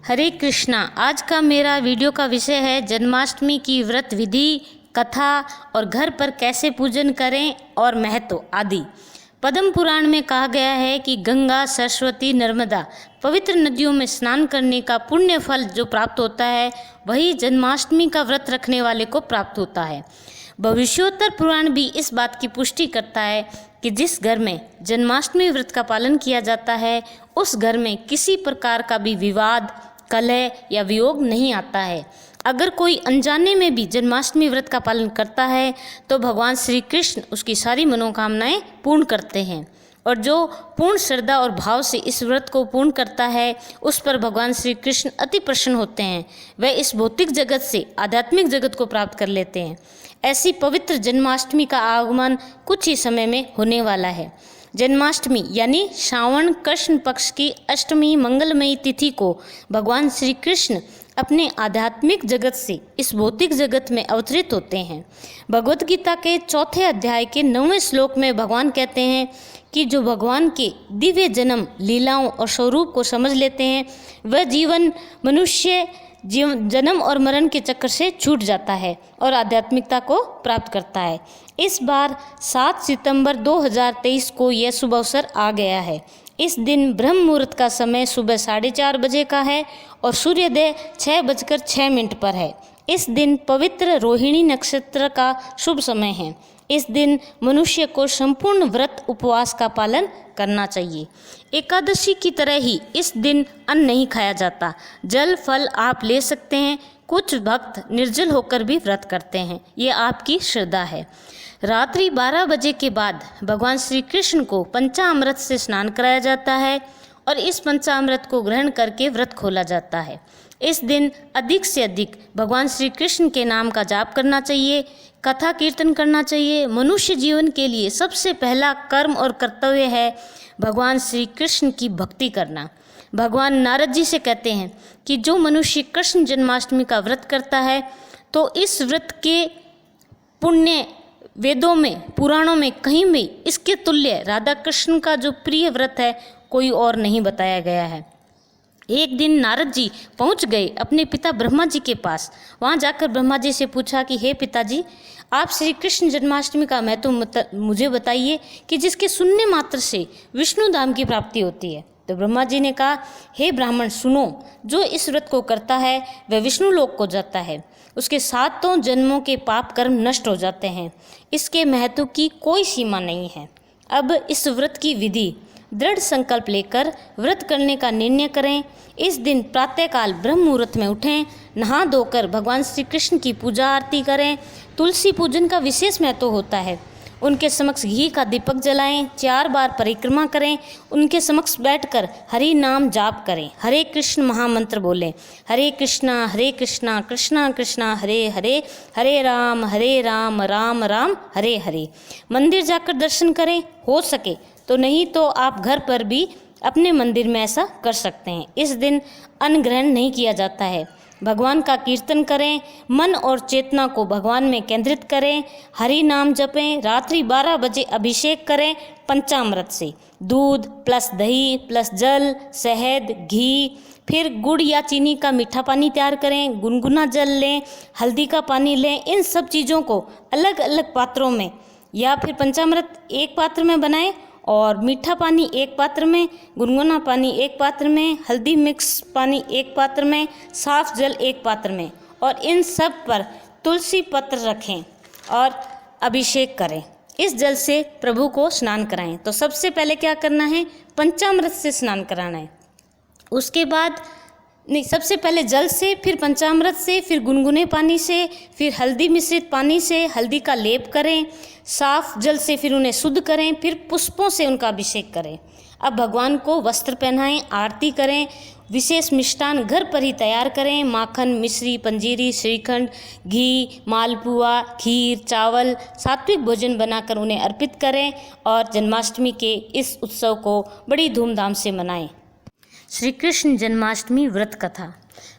हरे कृष्णा। आज का मेरा वीडियो का विषय है जन्माष्टमी की व्रत विधि, कथा और घर पर कैसे पूजन करें और महत्व आदि। पद्म पुराण में कहा गया है कि गंगा, सरस्वती, नर्मदा पवित्र नदियों में स्नान करने का पुण्य फल जो प्राप्त होता है वही जन्माष्टमी का व्रत रखने वाले को प्राप्त होता है। भविष्योत्तर पुराण भी इस बात की पुष्टि करता है कि जिस घर में जन्माष्टमी व्रत का पालन किया जाता है उस घर में किसी प्रकार का भी विवाद, कलह या वियोग नहीं आता है। अगर कोई अनजाने में भी जन्माष्टमी व्रत का पालन करता है तो भगवान श्री कृष्ण उसकी सारी मनोकामनाएं पूर्ण करते हैं, और जो पूर्ण श्रद्धा और भाव से इस व्रत को पूर्ण करता है उस पर भगवान श्री कृष्ण अति प्रसन्न होते हैं। वह इस भौतिक जगत से आध्यात्मिक जगत को प्राप्त कर लेते हैं। ऐसी पवित्र जन्माष्टमी का आगमन कुछ ही समय में होने वाला है। जन्माष्टमी यानी श्रावण कृष्ण पक्ष की अष्टमी मंगलमयी तिथि को भगवान श्री कृष्ण अपने आध्यात्मिक जगत से इस भौतिक जगत में अवतरित होते हैं। भगवद गीता के 4 अध्याय के 9वें श्लोक में भगवान कहते हैं कि जो भगवान के दिव्य जन्म, लीलाओं और स्वरूप को समझ लेते हैं वह जीवन मनुष्य जन्म और मरण के चक्कर से छूट जाता है और आध्यात्मिकता को प्राप्त करता है। इस बार 7 सितंबर 2023 को यह शुभ अवसर आ गया है। इस दिन ब्रह्म मुहूर्त का समय सुबह 4:30 बजे का है और सूर्योदय 6:06 पर है। इस दिन पवित्र रोहिणी नक्षत्र का शुभ समय है। इस दिन मनुष्य को संपूर्ण व्रत उपवास का पालन करना चाहिए। एकादशी की तरह ही इस दिन अन्न नहीं खाया जाता। जल फल आप ले सकते हैं। कुछ भक्त निर्जल होकर भी व्रत करते हैं, ये आपकी श्रद्धा है। रात्रि 12 बजे के बाद भगवान श्री कृष्ण को पंचामृत से स्नान कराया जाता है और इस पंचामृत को ग्रहण करके व्रत खोला जाता है। इस दिन अधिक से अधिक भगवान श्री कृष्ण के नाम का जाप करना चाहिए, कथा कीर्तन करना चाहिए। मनुष्य जीवन के लिए सबसे पहला कर्म और कर्तव्य है भगवान श्री कृष्ण की भक्ति करना। भगवान नारद जी से कहते हैं कि जो मनुष्य कृष्ण जन्माष्टमी का व्रत करता है तो इस व्रत के पुण्य वेदों में, पुराणों में कहीं भी इसके तुल्य राधा कृष्ण का जो प्रिय व्रत है कोई और नहीं बताया गया है। एक दिन नारद जी पहुंच गए अपने पिता ब्रह्मा जी के पास। वहां जाकर ब्रह्मा जी से पूछा कि हे पिताजी, आप श्री कृष्ण जन्माष्टमी का महत्व मुझे बताइए कि जिसके सुनने मात्र से विष्णु धाम की प्राप्ति होती है। तो ब्रह्मा जी ने कहा, हे ब्राह्मण सुनो, जो इस व्रत को करता है वह विष्णु लोक को जाता है, उसके 7 जन्मों के पाप कर्म नष्ट हो जाते हैं। इसके महत्व की कोई सीमा नहीं है। अब इस व्रत की विधि, दृढ़ संकल्प लेकर व्रत करने का निर्णय करें। इस दिन प्रातःकाल ब्रह्म मुहूर्त में उठें, नहा धोकर भगवान श्री कृष्ण की पूजा आरती करें। तुलसी पूजन का विशेष महत्व होता है। उनके समक्ष घी का दीपक जलाएं, 4 बार परिक्रमा करें, उनके समक्ष बैठकर हरि नाम जाप करें, हरे कृष्ण महामंत्र बोलें, हरे कृष्णा कृष्णा कृष्णा हरे हरे, हरे राम राम राम हरे हरे। मंदिर जाकर दर्शन करें हो सके तो, नहीं तो आप घर पर भी अपने मंदिर में ऐसा कर सकते हैं। इस दिन अन्न ग्रहण नहीं किया जाता है। भगवान का कीर्तन करें, मन और चेतना को भगवान में केंद्रित करें, हरि नाम जपें। रात्रि 12 बजे अभिषेक करें पंचामृत से, दूध प्लस दही प्लस जल, शहद, घी, फिर गुड़ या चीनी का मीठा पानी तैयार करें, गुनगुना जल लें, हल्दी का पानी लें। इन सब चीज़ों को अलग अलग पात्रों में या फिर पंचामृत एक पात्र में बनाएं और मीठा पानी एक पात्र में, गुनगुना पानी एक पात्र में, हल्दी मिक्स पानी एक पात्र में, साफ जल एक पात्र में, और इन सब पर तुलसी पत्र रखें और अभिषेक करें। इस जल से प्रभु को स्नान कराएं। तो सबसे पहले क्या करना है, पंचामृत से स्नान कराना है। उसके बाद नहीं, सबसे पहले जल से, फिर पंचामृत से, फिर गुनगुने पानी से, फिर हल्दी मिश्रित पानी से हल्दी का लेप करें, साफ जल से फिर उन्हें शुद्ध करें, फिर पुष्पों से उनका अभिषेक करें। अब भगवान को वस्त्र पहनाएं, आरती करें, विशेष मिष्ठान घर पर ही तैयार करें। माखन, मिश्री, पंजीरी, श्रीखंड, घी, मालपुआ, खीर, चावल, सात्विक भोजन बनाकर उन्हें अर्पित करें और जन्माष्टमी के इस उत्सव को बड़ी धूमधाम से मनाएं। श्री कृष्ण जन्माष्टमी व्रत कथा।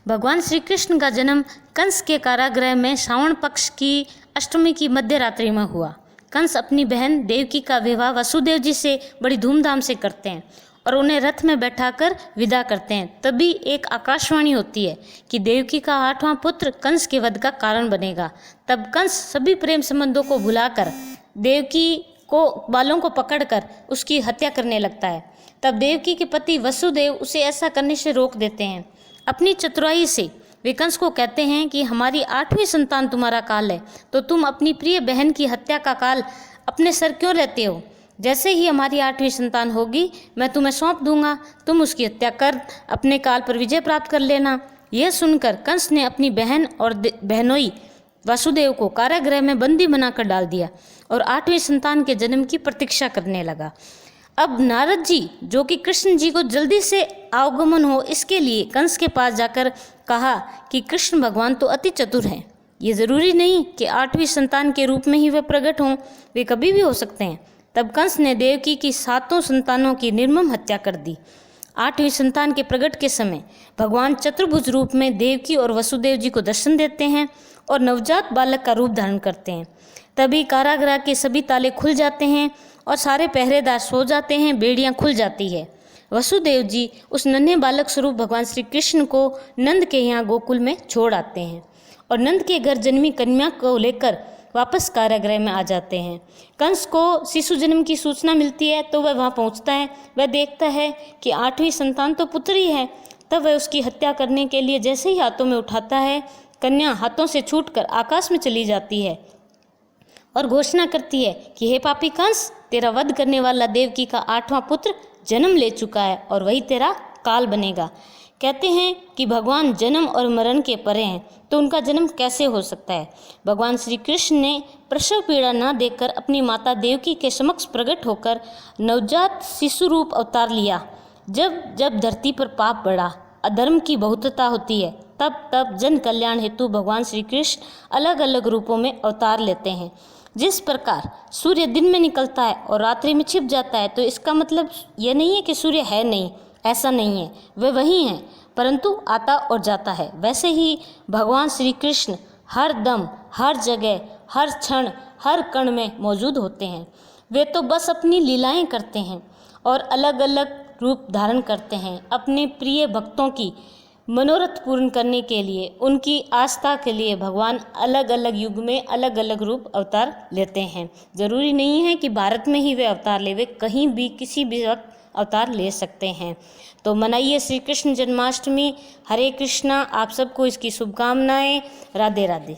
भगवान श्री कृष्ण का जन्म कंस के कारागृह में श्रावण पक्ष की अष्टमी की मध्य रात्रि में हुआ। कंस अपनी बहन देवकी का विवाह वसुदेव जी से बड़ी धूमधाम से करते हैं और उन्हें रथ में बैठाकर विदा करते हैं। तभी एक आकाशवाणी होती है कि देवकी का 8वां पुत्र कंस के वध का कारण बनेगा। तब कंस सभी प्रेम संबंधों को भुलाकर देवकी को बालों को पकड़कर उसकी हत्या करने लगता है। तब देवकी के पति वसुदेव उसे ऐसा करने से रोक देते हैं। अपनी चतुराई से वे कंस को कहते हैं कि हमारी 8वीं संतान तुम्हारा काल है, तो तुम अपनी प्रिय बहन की हत्या का काल अपने सर क्यों लेते हो? जैसे ही हमारी 8वीं संतान होगी मैं तुम्हें सौंप दूंगा, तुम उसकी हत्या कर अपने काल पर विजय प्राप्त कर लेना। यह सुनकर कंस ने अपनी बहन और बहनोई वासुदेव को कारागृह में बंदी बनाकर डाल दिया और 8वीं संतान के जन्म की प्रतीक्षा करने लगा। अब नारद जी, जो कि कृष्ण जी को जल्दी से आगमन हो इसके लिए कंस के पास जाकर कहा कि कृष्ण भगवान तो अति चतुर हैं, ये ज़रूरी नहीं कि 8वीं संतान के रूप में ही वे प्रकट हों, वे कभी भी हो सकते हैं। तब कंस ने देवकी की 7 संतानों की निर्मम हत्या कर दी। 8वीं संतान के प्रकट के समय भगवान चतुर्भुज रूप में देवकी और वसुदेव जी को दर्शन देते हैं और नवजात बालक का रूप धारण करते हैं। तभी कारागृह के सभी ताले खुल जाते हैं और सारे पहरेदार सो जाते हैं, बेड़ियां खुल जाती है। वसुदेव जी उस नन्हे बालक स्वरूप भगवान श्री कृष्ण को नंद के यहाँ गोकुल में छोड़ आते हैं और नंद के घर जन्मी कन्या को लेकर वापस कारागृह में आ जाते हैं। कंस को शिशु जन्म की सूचना मिलती है तो वह वहाँ पहुँचता है। वह देखता है कि 8वीं संतान तो पुत्र ही है। तब वह उसकी हत्या करने के लिए जैसे ही हाथों में उठाता है, कन्या हाथों से छूटकर आकाश में चली जाती है और घोषणा करती है कि हे पापी कंस, तेरा वध करने वाला देवकी का 8वां पुत्र जन्म ले चुका है और वही तेरा काल बनेगा। कहते हैं कि भगवान जन्म और मरण के परे हैं, तो उनका जन्म कैसे हो सकता है? भगवान श्री कृष्ण ने प्रसव पीड़ा न देखकर अपनी माता देवकी के समक्ष प्रकट होकर नवजात शिशु रूप अवतार लिया। जब जब धरती पर पाप बढ़ा, अधर्म की बहुतता होती है, तब तब जन कल्याण हेतु भगवान श्री कृष्ण अलग अलग रूपों में अवतार लेते हैं। जिस प्रकार सूर्य दिन में निकलता है और रात्रि में छिप जाता है, तो इसका मतलब यह नहीं है कि सूर्य है नहीं, ऐसा नहीं है, वे वही हैं, परंतु आता और जाता है। वैसे ही भगवान श्री कृष्ण हर दम, हर जगह, हर क्षण, हर कण में मौजूद होते हैं। वे तो बस अपनी लीलाएं करते हैं और अलग अलग रूप धारण करते हैं अपने प्रिय भक्तों की मनोरथ पूर्ण करने के लिए। उनकी आस्था के लिए भगवान अलग अलग युग में अलग अलग रूप अवतार लेते हैं। ज़रूरी नहीं है कि भारत में ही वे अवतार ले, वे कहीं भी किसी भी वक्त अवतार ले सकते हैं। तो मनाइए श्री कृष्ण जन्माष्टमी। हरे कृष्णा। आप सबको इसकी शुभकामनाएं। राधे राधे।